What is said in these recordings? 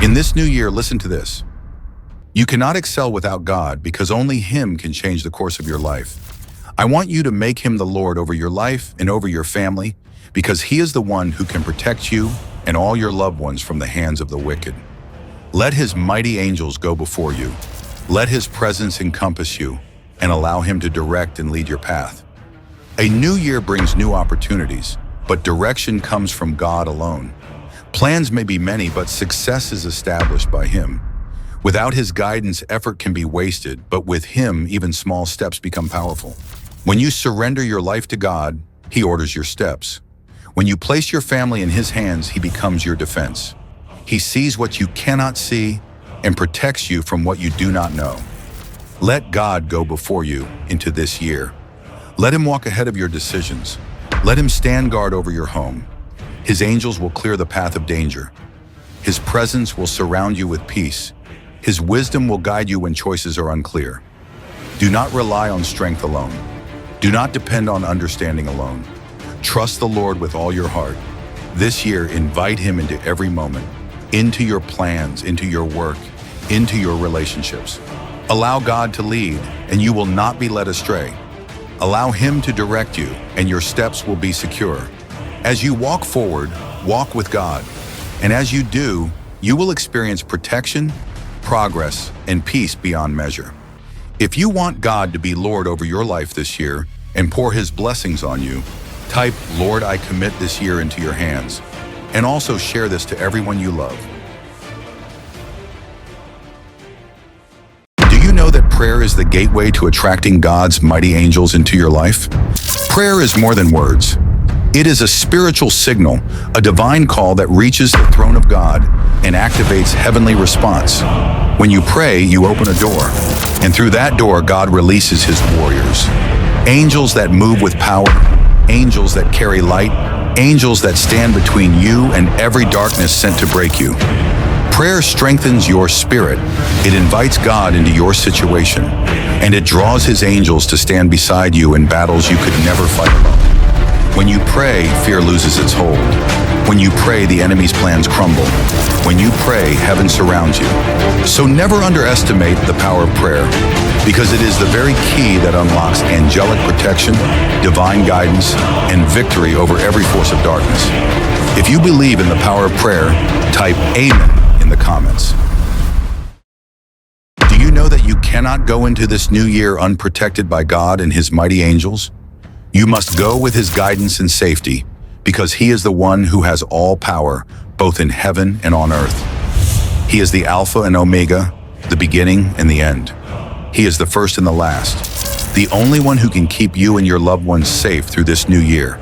In this new year, listen to this. You cannot excel without God because only Him can change the course of your life. I want you to make Him the Lord over your life and over your family because He is the one who can protect you and all your loved ones from the hands of the wicked. Let His mighty angels go before you. Let His presence encompass you and allow Him to direct and lead your path. A new year brings new opportunities, but direction comes from God alone. Plans may be many, but success is established by Him. Without His guidance, effort can be wasted, but with Him, even small steps become powerful. When you surrender your life to God, He orders your steps. When you place your family in His hands, He becomes your defense. He sees what you cannot see and protects you from what you do not know. Let God go before you into this year. Let Him walk ahead of your decisions. Let Him stand guard over your home. His angels will clear the path of danger. His presence will surround you with peace. His wisdom will guide you when choices are unclear. Do not rely on strength alone. Do not depend on understanding alone. Trust the Lord with all your heart. This year, invite Him into every moment, into your plans, into your work, into your relationships. Allow God to lead, and you will not be led astray. Allow Him to direct you, and your steps will be secure. As you walk forward, walk with God. And as you do, you will experience protection, progress, and peace beyond measure. If you want God to be Lord over your life this year and pour His blessings on you, type, "Lord, I commit this year into your hands," and also share this to everyone you love. Do you know that prayer is the gateway to attracting God's mighty angels into your life? Prayer is more than words. It is a spiritual signal, a divine call that reaches the throne of God and activates heavenly response. When you pray, you open a door, and through that door, God releases His warriors. Angels that move with power, angels that carry light, angels that stand between you and every darkness sent to break you. Prayer strengthens your spirit. It invites God into your situation, and it draws His angels to stand beside you in battles you could never fight alone. When you pray, fear loses its hold. When you pray, the enemy's plans crumble. When you pray, heaven surrounds you. So never underestimate the power of prayer, because it is the very key that unlocks angelic protection, divine guidance, and victory over every force of darkness. If you believe in the power of prayer, type "Amen" in the comments. Do you know that you cannot go into this new year unprotected by God and His mighty angels? You must go with His guidance and safety, because He is the one who has all power, both in heaven and on earth. He is the Alpha and Omega, the beginning and the end. He is the first and the last, the only one who can keep you and your loved ones safe through this new year.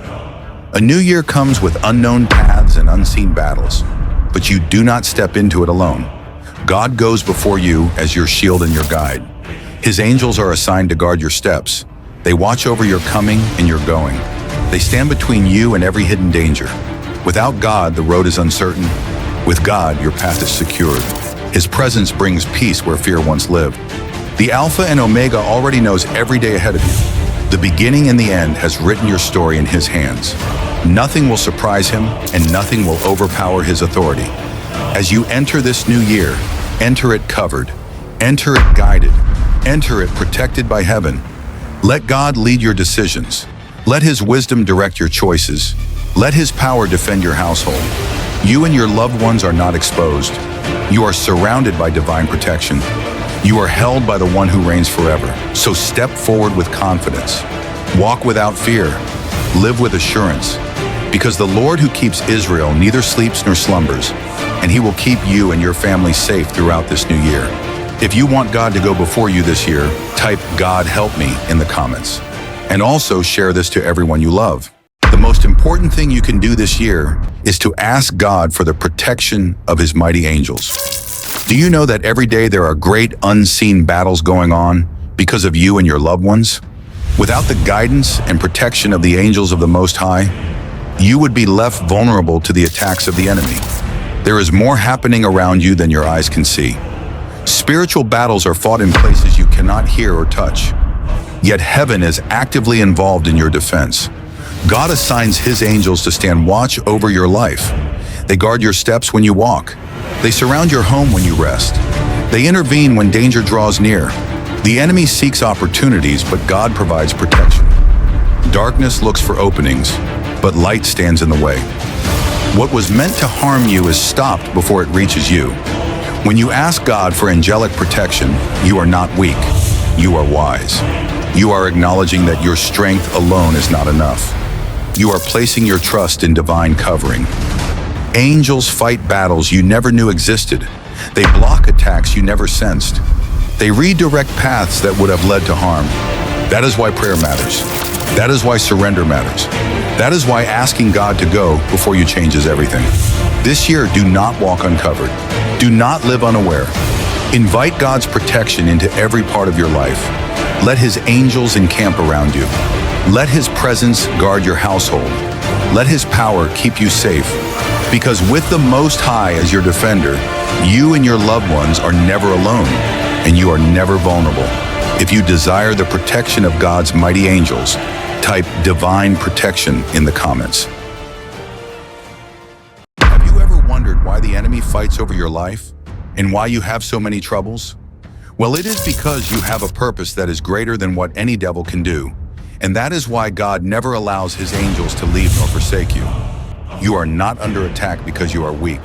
A new year comes with unknown paths and unseen battles, but you do not step into it alone. God goes before you as your shield and your guide. His angels are assigned to guard your steps. They watch over your coming and your going. They stand between you and every hidden danger. Without God, the road is uncertain. With God, your path is secured. His presence brings peace where fear once lived. The Alpha and Omega already knows every day ahead of you. The beginning and the end has written your story in His hands. Nothing will surprise Him, and nothing will overpower His authority. As you enter this new year, enter it covered, enter it guided, enter it protected by heaven. Let God lead your decisions. Let His wisdom direct your choices. Let His power defend your household. You and your loved ones are not exposed. You are surrounded by divine protection. You are held by the one who reigns forever. So step forward with confidence. Walk without fear. Live with assurance. Because the Lord who keeps Israel neither sleeps nor slumbers, and He will keep you and your family safe throughout this new year. If you want God to go before you this year, type "God help me" in the comments. And also share this to everyone you love. The most important thing you can do this year is to ask God for the protection of His mighty angels. Do you know that every day there are great unseen battles going on because of you and your loved ones? Without the guidance and protection of the angels of the Most High, you would be left vulnerable to the attacks of the enemy. There is more happening around you than your eyes can see. Spiritual battles are fought in places you cannot hear or touch. Yet heaven is actively involved in your defense. God assigns His angels to stand watch over your life. They guard your steps when you walk. They surround your home when you rest. They intervene when danger draws near. The enemy seeks opportunities, but God provides protection. Darkness looks for openings, but light stands in the way. What was meant to harm you is stopped before it reaches you. When you ask God for angelic protection, you are not weak. You are wise. You are acknowledging that your strength alone is not enough. You are placing your trust in divine covering. Angels fight battles you never knew existed. They block attacks you never sensed. They redirect paths that would have led to harm. That is why prayer matters. That is why surrender matters. That is why asking God to go before you changes everything. This year, do not walk uncovered. Do not live unaware. Invite God's protection into every part of your life. Let His angels encamp around you. Let His presence guard your household. Let His power keep you safe. Because with the Most High as your defender, you and your loved ones are never alone, and you are never vulnerable. If you desire the protection of God's mighty angels, type divine protection in the comments. Have you ever wondered why the enemy fights over your life and why you have so many troubles? Well, it is because you have a purpose that is greater than what any devil can do. And that is why God never allows His angels to leave nor forsake you. You are not under attack because you are weak.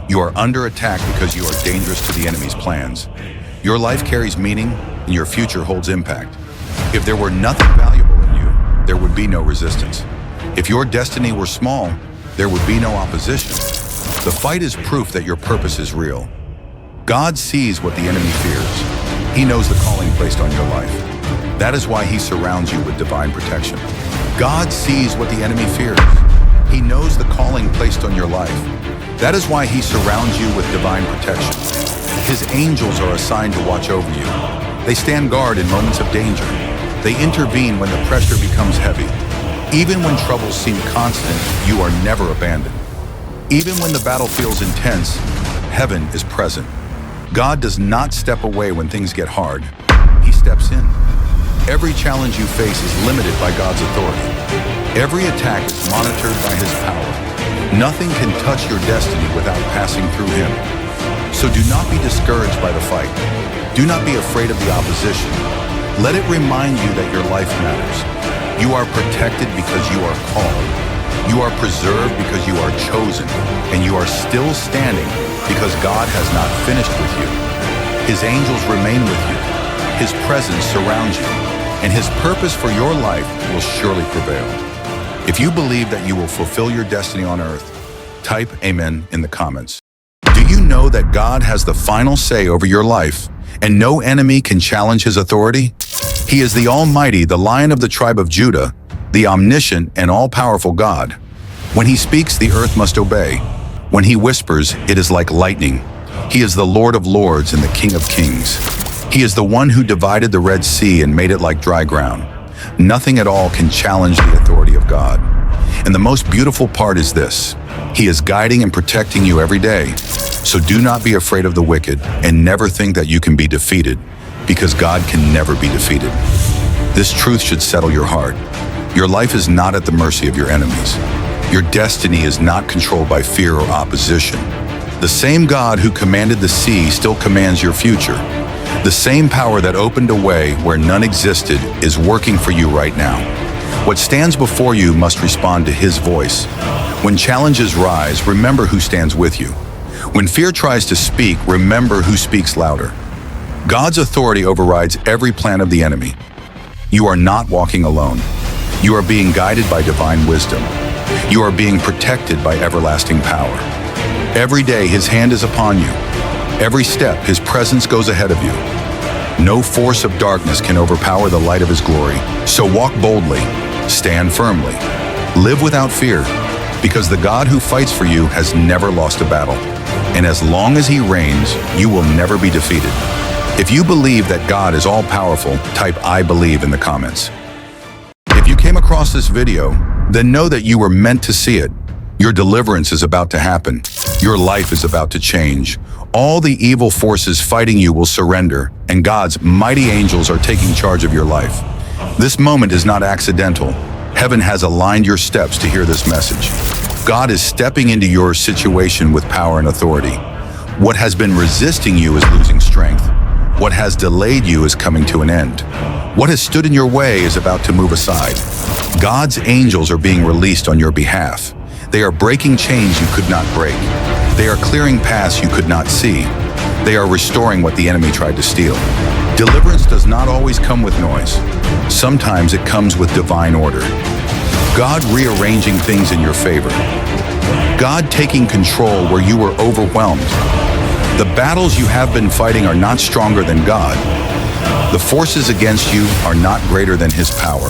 You are under attack because you are dangerous to the enemy's plans. Your life carries meaning and your future holds impact. If there were nothing valuable in you, there would be no resistance. If your destiny were small, there would be no opposition. The fight is proof that your purpose is real. God sees what the enemy fears. He knows the calling placed on your life. That is why He surrounds you with divine protection. God sees what the enemy fears. He knows the calling placed on your life. That is why He surrounds you with divine protection. His angels are assigned to watch over you. They stand guard in moments of danger. They intervene when the pressure becomes heavy. Even when troubles seem constant, you are never abandoned. Even when the battle feels intense, heaven is present. God does not step away when things get hard. He steps in. Every challenge you face is limited by God's authority. Every attack is monitored by His power. Nothing can touch your destiny without passing through Him. So do not be discouraged by the fight. Do not be afraid of the opposition. Let it remind you that your life matters. You are protected because you are called. You are preserved because you are chosen. And you are still standing because God has not finished with you. His angels remain with you. His presence surrounds you. And His purpose for your life will surely prevail. If you believe that you will fulfill your destiny on earth, type Amen in the comments. Do you know that God has the final say over your life, and no enemy can challenge His authority? He is the Almighty, the Lion of the tribe of Judah, the omniscient and all-powerful God. When He speaks, the earth must obey. When He whispers, it is like lightning. He is the Lord of lords and the King of kings. He is the one who divided the Red Sea and made it like dry ground. Nothing at all can challenge the authority of God. And the most beautiful part is this: He is guiding and protecting you every day. So do not be afraid of the wicked and never think that you can be defeated, because God can never be defeated. This truth should settle your heart. Your life is not at the mercy of your enemies. Your destiny is not controlled by fear or opposition. The same God who commanded the sea still commands your future. The same power that opened a way where none existed is working for you right now. What stands before you must respond to His voice. When challenges rise, remember who stands with you. When fear tries to speak, remember who speaks louder. God's authority overrides every plan of the enemy. You are not walking alone. You are being guided by divine wisdom. You are being protected by everlasting power. Every day His hand is upon you. Every step, His presence goes ahead of you. No force of darkness can overpower the light of His glory. So walk boldly, stand firmly, live without fear, because the God who fights for you has never lost a battle. And as long as He reigns, you will never be defeated. If you believe that God is all-powerful, type I believe in the comments. If you came across this video, then know that you were meant to see it. Your deliverance is about to happen. Your life is about to change. All the evil forces fighting you will surrender, and God's mighty angels are taking charge of your life. This moment is not accidental. Heaven has aligned your steps to hear this message. God is stepping into your situation with power and authority. What has been resisting you is losing strength. What has delayed you is coming to an end. What has stood in your way is about to move aside. God's angels are being released on your behalf. They are breaking chains you could not break. They are clearing paths you could not see. They are restoring what the enemy tried to steal. Deliverance does not always come with noise. Sometimes it comes with divine order. God rearranging things in your favor. God taking control where you were overwhelmed. The battles you have been fighting are not stronger than God. The forces against you are not greater than His power.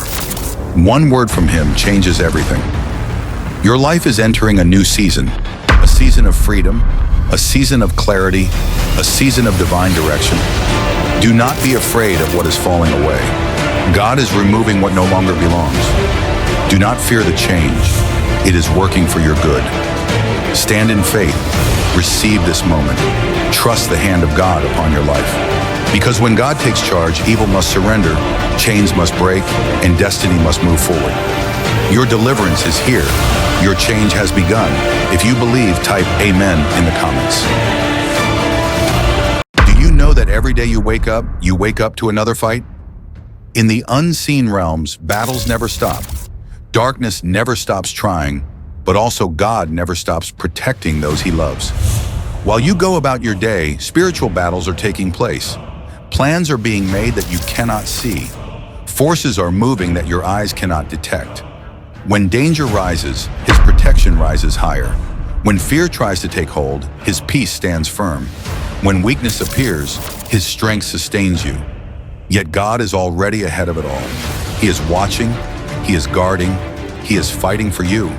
One word from Him changes everything. Your life is entering a new season, a season of freedom, a season of clarity, a season of divine direction. Do not be afraid of what is falling away. God is removing what no longer belongs. Do not fear the change. It is working for your good. Stand in faith. Receive this moment. Trust the hand of God upon your life. Because when God takes charge, evil must surrender, chains must break, and destiny must move forward. Your deliverance is here. Your change has begun. If you believe, type Amen in the comments. Do you know that every day you wake up to another fight? In the unseen realms, battles never stop. Darkness never stops trying, but also God never stops protecting those He loves. While you go about your day, spiritual battles are taking place. Plans are being made that you cannot see. Forces are moving that your eyes cannot detect. When danger rises, His protection rises higher. When fear tries to take hold, His peace stands firm. When weakness appears, His strength sustains you. Yet God is already ahead of it all. He is watching, He is guarding, He is fighting for you.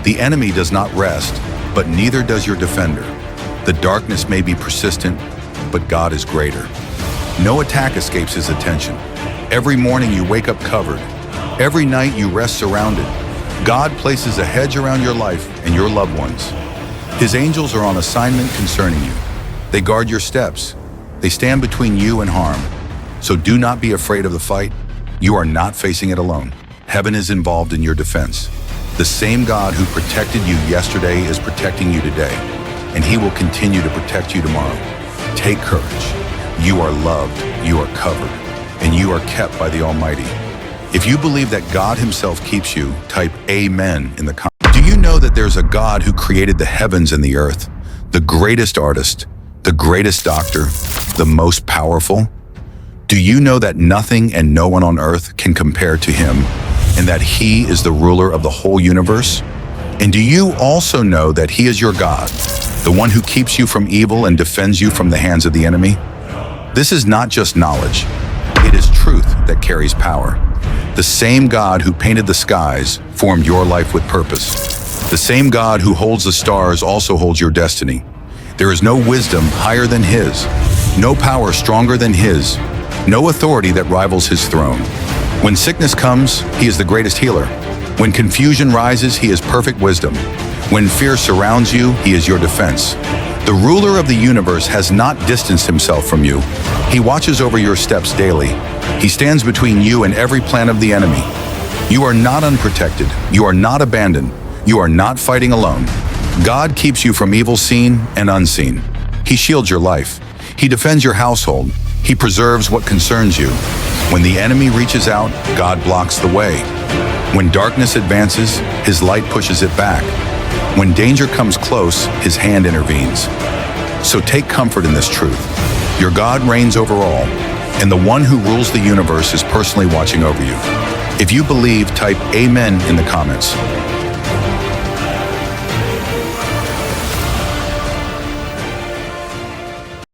The enemy does not rest, but neither does your defender. The darkness may be persistent, but God is greater. No attack escapes His attention. Every morning you wake up covered. Every night you rest surrounded. God places a hedge around your life and your loved ones. His angels are on assignment concerning you. They guard your steps. They stand between you and harm. So do not be afraid of the fight. You are not facing it alone. Heaven is involved in your defense. The same God who protected you yesterday is protecting you today, and He will continue to protect you tomorrow. Take courage. You are loved, you are covered, and you are kept by the Almighty. If you believe that God Himself keeps you, type Amen in the comments. Do you know that there's a God who created the heavens and the earth, the greatest artist, the greatest doctor, the most powerful? Do you know that nothing and no one on earth can compare to Him, and that He is the ruler of the whole universe? And do you also know that He is your God, the one who keeps you from evil and defends you from the hands of the enemy? This is not just knowledge. It is truth that carries power. The same God who painted the skies formed your life with purpose. The same God who holds the stars also holds your destiny. There is no wisdom higher than His, no power stronger than His, no authority that rivals His throne. When sickness comes, He is the greatest healer. When confusion rises, He is perfect wisdom. When fear surrounds you, He is your defense. The ruler of the universe has not distanced Himself from you. He watches over your steps daily. He stands between you and every plan of the enemy. You are not unprotected. You are not abandoned. You are not fighting alone. God keeps you from evil seen and unseen. He shields your life. He defends your household. He preserves what concerns you. When the enemy reaches out, God blocks the way. When darkness advances, His light pushes it back. When danger comes close, His hand intervenes. So take comfort in this truth. Your God reigns over all, and the one who rules the universe is personally watching over you. If you believe, type Amen in the comments.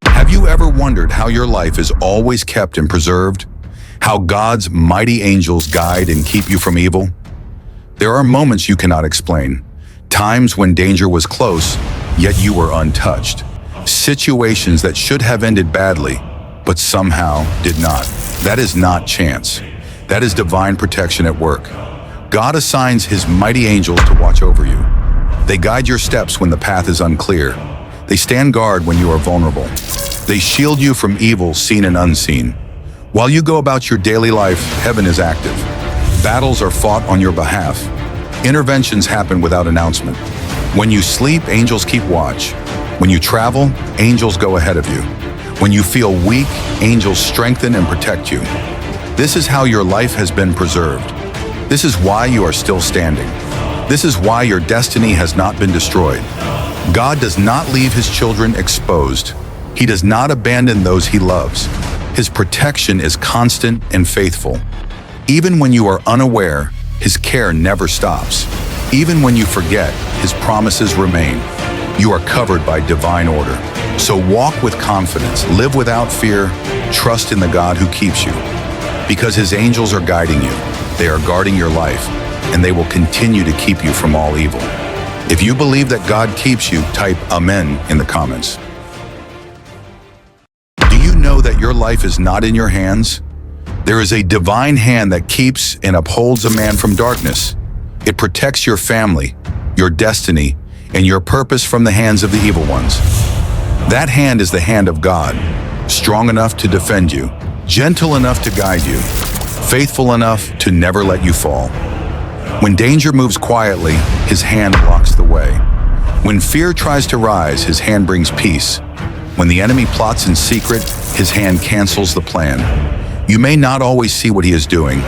Have you ever wondered how your life is always kept and preserved? How God's mighty angels guide and keep you from evil? There are moments you cannot explain. Times when danger was close, yet you were untouched. Situations that should have ended badly, but somehow did not. That is not chance. That is divine protection at work. God assigns His mighty angels to watch over you. They guide your steps when the path is unclear. They stand guard when you are vulnerable. They shield you from evil seen and unseen. While you go about your daily life, heaven is active. Battles are fought on your behalf. Interventions happen without announcement. When you sleep, angels keep watch. When you travel, angels go ahead of you. When you feel weak, angels strengthen and protect you. This is how your life has been preserved. This is why you are still standing. This is why your destiny has not been destroyed. God does not leave his children exposed. He does not abandon those he loves. His protection is constant and faithful. Even when you are unaware, his care never stops. Even when you forget, his promises remain. You are covered by divine order. So walk with confidence, live without fear, trust in the God who keeps you. Because his angels are guiding you, they are guarding your life, and they will continue to keep you from all evil. If you believe that God keeps you, type Amen in the comments. Do you know that your life is not in your hands? There is a divine hand that keeps and upholds a man from darkness. It protects your family, your destiny, and your purpose from the hands of the evil ones. That hand is the hand of God, strong enough to defend you, gentle enough to guide you, faithful enough to never let you fall. When danger moves quietly, his hand blocks the way. When fear tries to rise, his hand brings peace. When the enemy plots in secret, his hand cancels the plan. You may not always see what he is doing,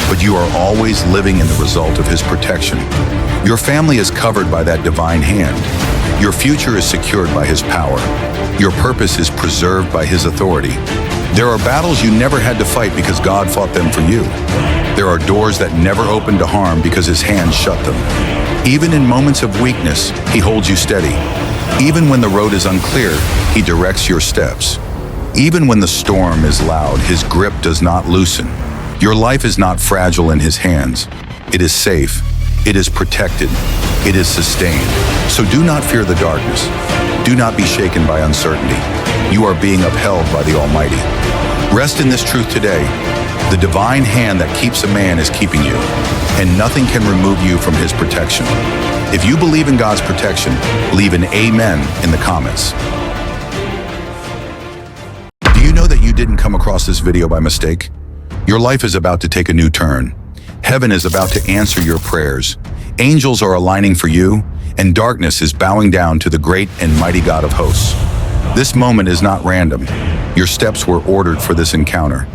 but you are always living in the result of his protection. Your family is covered by that divine hand. Your future is secured by his power. Your purpose is preserved by his authority. There are battles you never had to fight because God fought them for you. There are doors that never opened to harm because his hand shut them. Even in moments of weakness, he holds you steady. Even when the road is unclear, he directs your steps. Even when the storm is loud, his grip does not loosen. Your life is not fragile in his hands. It is safe. It is protected. It is sustained. So do not fear the darkness. Do not be shaken by uncertainty. You are being upheld by the Almighty. Rest in this truth today. The divine hand that keeps a man is keeping you, and nothing can remove you from his protection. If you believe in God's protection, leave an amen in the comments. Do you know that you didn't come across this video by mistake? Your life is about to take a new turn. Heaven is about to answer your prayers. Angels are aligning for you, and darkness is bowing down to the great and mighty God of hosts. This moment is not random. Your steps were ordered for this encounter.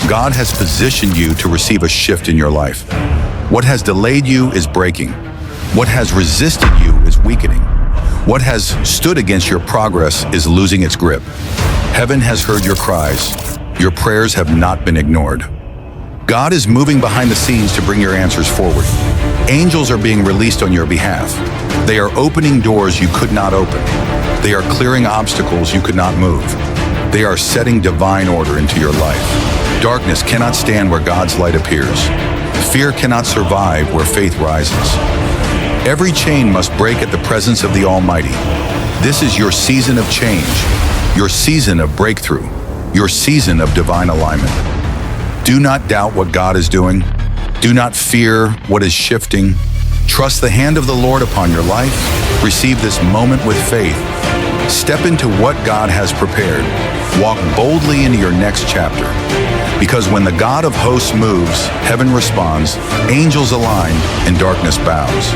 God has positioned you to receive a shift in your life. What has delayed you is breaking. What has resisted you is weakening. What has stood against your progress is losing its grip. Heaven has heard your cries. Your prayers have not been ignored. God is moving behind the scenes to bring your answers forward. Angels are being released on your behalf. They are opening doors you could not open. They are clearing obstacles you could not move. They are setting divine order into your life. Darkness cannot stand where God's light appears. Fear cannot survive where faith rises. Every chain must break at the presence of the Almighty. This is your season of change, your season of breakthrough, your season of divine alignment. Do not doubt what God is doing. Do not fear what is shifting. Trust the hand of the Lord upon your life. Receive this moment with faith. Step into what God has prepared. Walk boldly into your next chapter. Because when the God of hosts moves, heaven responds, angels align, and darkness bows.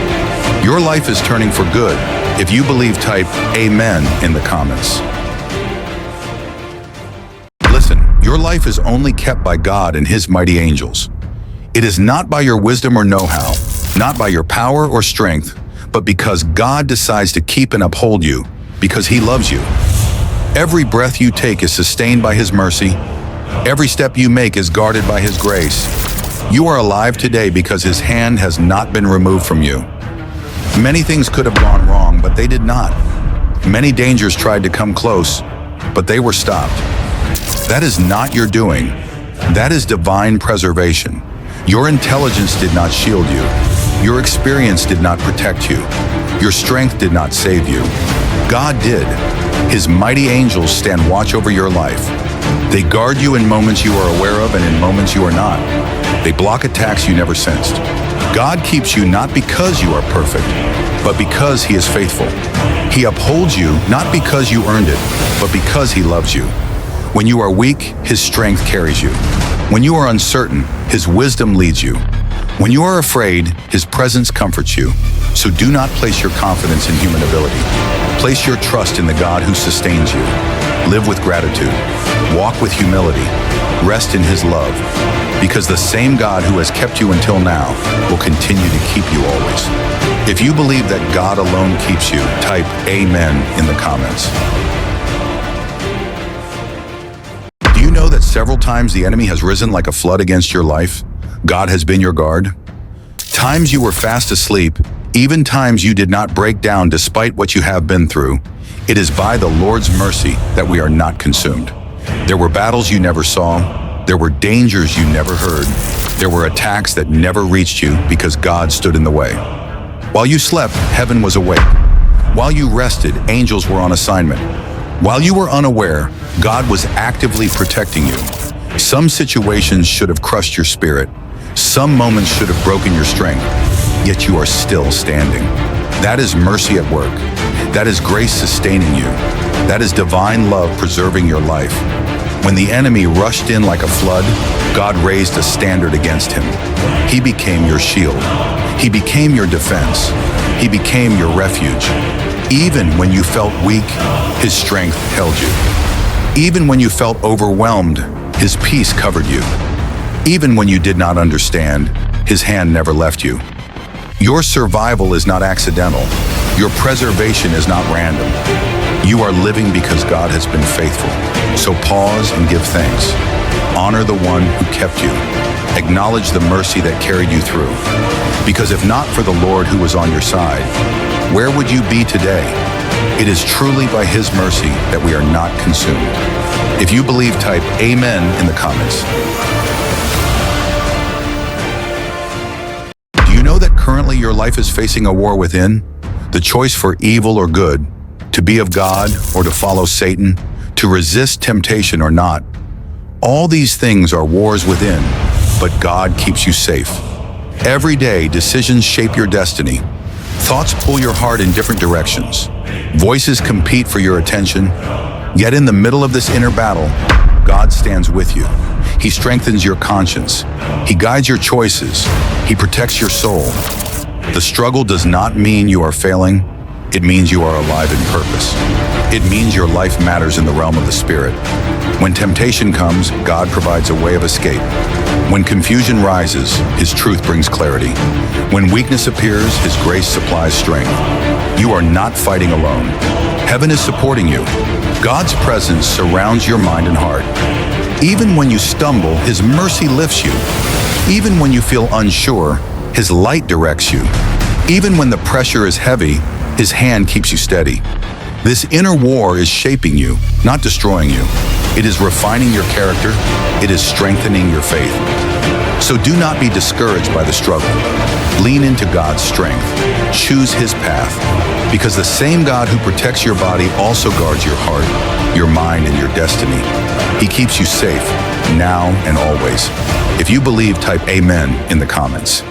Your life is turning for good. If you believe, type Amen in the comments. Listen, your life is only kept by God and his mighty angels. It is not by your wisdom or know-how, not by your power or strength, but because God decides to keep and uphold you, because he loves you. Every breath you take is sustained by his mercy. Every step you make is guarded by his grace. You are alive today because his hand has not been removed from you. Many things could have gone wrong, but they did not. Many dangers tried to come close, but they were stopped. That is not your doing. That is divine preservation. Your intelligence did not shield you. Your experience did not protect you. Your strength did not save you. God did. His mighty angels stand watch over your life. They guard you in moments you are aware of and in moments you are not. They block attacks you never sensed. God keeps you not because you are perfect, but because he is faithful. He upholds you not because you earned it, but because he loves you. When you are weak, his strength carries you. When you are uncertain, his wisdom leads you. When you are afraid, his presence comforts you. So do not place your confidence in human ability. Place your trust in the God who sustains you. Live with gratitude. Walk with humility. Rest in his love. Because the same God who has kept you until now will continue to keep you always. If you believe that God alone keeps you, type Amen in the comments. Do you know that several times the enemy has risen like a flood against your life? God has been your guard. Times you were fast asleep, even times you did not break down despite what you have been through. It is by the Lord's mercy that we are not consumed. There were battles you never saw. There were dangers you never heard. There were attacks that never reached you because God stood in the way. While you slept, heaven was awake. While you rested, angels were on assignment. While you were unaware, God was actively protecting you. Some situations should have crushed your spirit. Some moments should have broken your strength, yet you are still standing. That is mercy at work. That is grace sustaining you. That is divine love preserving your life. When the enemy rushed in like a flood, God raised a standard against him. He became your shield. He became your defense. He became your refuge. Even when you felt weak, his strength held you. Even when you felt overwhelmed, his peace covered you. Even when you did not understand, his hand never left you. Your survival is not accidental. Your preservation is not random. You are living because God has been faithful. So pause and give thanks. Honor the one who kept you. Acknowledge the mercy that carried you through. Because if not for the Lord who was on your side, where would you be today? It is truly by his mercy that we are not consumed. If you believe, type Amen in the comments. Do you know that currently your life is facing a war within? The choice for evil or good, to be of God or to follow Satan, to resist temptation or not. All these things are wars within, but God keeps you safe. Every day, decisions shape your destiny. Thoughts pull your heart in different directions. Voices compete for your attention. Yet in the middle of this inner battle, God stands with you. He strengthens your conscience. He guides your choices. He protects your soul. The struggle does not mean you are failing. It means you are alive in purpose. It means your life matters in the realm of the Spirit. When temptation comes, God provides a way of escape. When confusion rises, his truth brings clarity. When weakness appears, his grace supplies strength. You are not fighting alone. Heaven is supporting you. God's presence surrounds your mind and heart. Even when you stumble, his mercy lifts you. Even when you feel unsure, his light directs you. Even when the pressure is heavy, his hand keeps you steady. This inner war is shaping you, not destroying you. It is refining your character. It is strengthening your faith. So do not be discouraged by the struggle. Lean into God's strength. Choose his path. Because the same God who protects your body also guards your heart, your mind, and your destiny. He keeps you safe, now and always. If you believe, type Amen in the comments.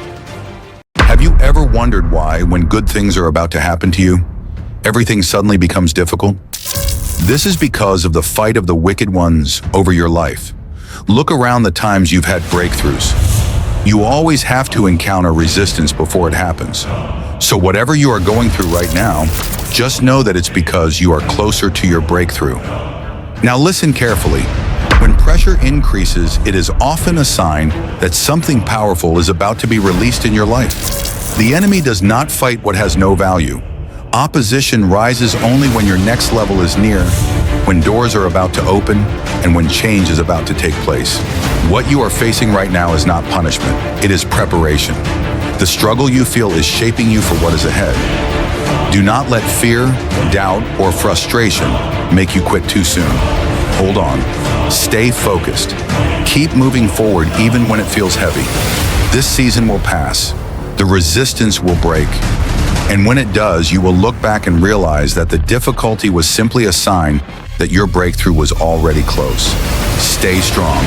Have you ever wondered why, when good things are about to happen to you, everything suddenly becomes difficult? This is because of the fight of the wicked ones over your life. Look around the times you've had breakthroughs. You always have to encounter resistance before it happens. So whatever you are going through right now, just know that it's because you are closer to your breakthrough. Now listen carefully. When pressure increases, it is often a sign that something powerful is about to be released in your life. The enemy does not fight what has no value. Opposition rises only when your next level is near, when doors are about to open, and when change is about to take place. What you are facing right now is not punishment, it is preparation. The struggle you feel is shaping you for what is ahead. Do not let fear, doubt, or frustration make you quit too soon. Hold on. Stay focused. Keep moving forward even when it feels heavy. This season will pass. The resistance will break. And when it does, you will look back and realize that the difficulty was simply a sign that your breakthrough was already close. Stay strong.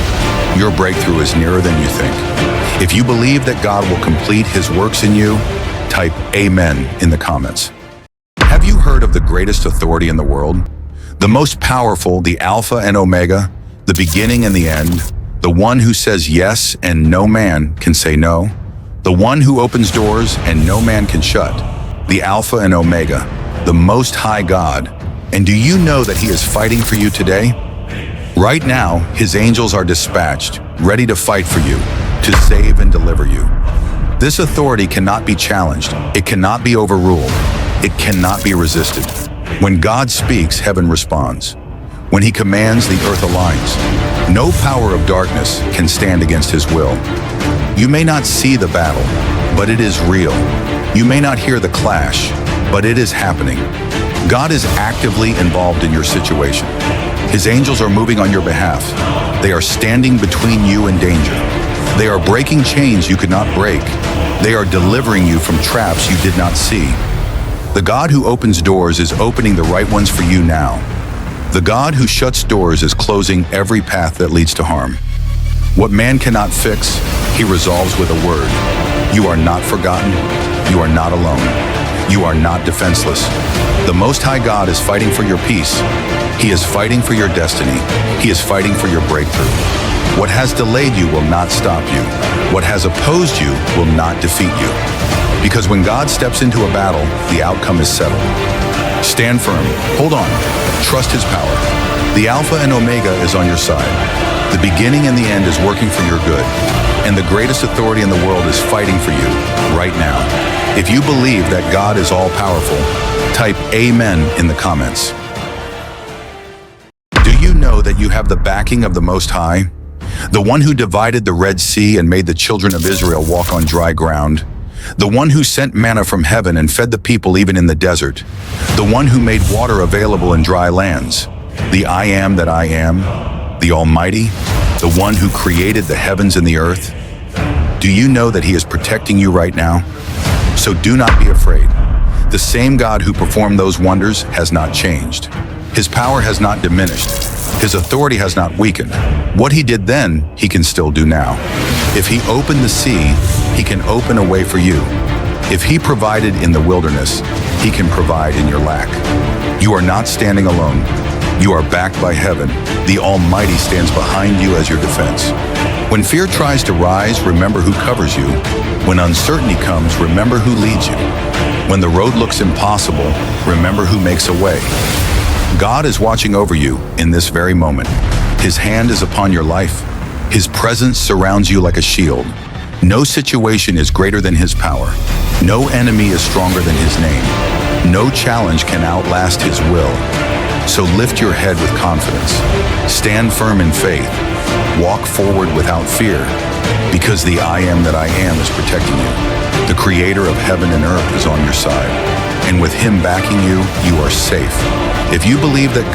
Your breakthrough is nearer than you think. If you believe that God will complete his works in you, type Amen in the comments. Have you heard of the greatest authority in the world? The most powerful, the Alpha and Omega, the beginning and the end, the one who says yes and no man can say no, the one who opens doors and no man can shut. the Alpha and Omega, the Most High God. And do you know that He is fighting for you today? Right now, His angels are dispatched, ready to fight for you, to save and deliver you. This authority cannot be challenged. It cannot be overruled. It cannot be resisted. When God speaks, heaven responds. When He commands, the earth aligns. No power of darkness can stand against His will. You may not see the battle, but it is real. You may not hear the clash, but it is happening. God is actively involved in your situation. His angels are moving on your behalf. They are standing between you and danger. They are breaking chains you could not break. They are delivering you from traps you did not see. The God who opens doors is opening the right ones for you now. The God who shuts doors is closing every path that leads to harm. What man cannot fix, He resolves with a word. You are not forgotten. You are not alone. You are not defenseless. The Most High God is fighting for your peace. He is fighting for your destiny. He is fighting for your breakthrough. What has delayed you will not stop you. What has opposed you will not defeat you. Because when God steps into a battle, the outcome is settled. Stand firm. Hold on. Trust His power. The Alpha and Omega is on your side. The beginning and the end is working for your good. And the greatest authority in the world is fighting for you right now. If you believe that God is all-powerful, type Amen in the comments. Do you know that you have the backing of the Most High? The one who divided the Red Sea and made the children of Israel walk on dry ground. The one who sent manna from heaven and fed the people even in the desert. The one who made water available in dry lands. The I Am that I am. The Almighty. The one who created the heavens and the earth. Do you know that He is protecting you right now? So do not be afraid. The same God who performed those wonders has not changed. His power has not diminished. His authority has not weakened. What He did then, He can still do now. If He opened the sea, He can open a way for you. If He provided in the wilderness, He can provide in your lack. You are not standing alone. You are backed by heaven. The Almighty stands behind you as your defense. When fear tries to rise, remember who covers you. When uncertainty comes, remember who leads you. When the road looks impossible, remember who makes a way. God is watching over you in this very moment. His hand is upon your life. His presence surrounds you like a shield. No situation is greater than His power. No enemy is stronger than His name. No challenge can outlast His will. So lift your head with confidence. Stand firm in faith. Walk forward without fear, because the I Am that I am is protecting you. The Creator of heaven and earth is on your side. And with Him backing you, you are safe. If you believe that God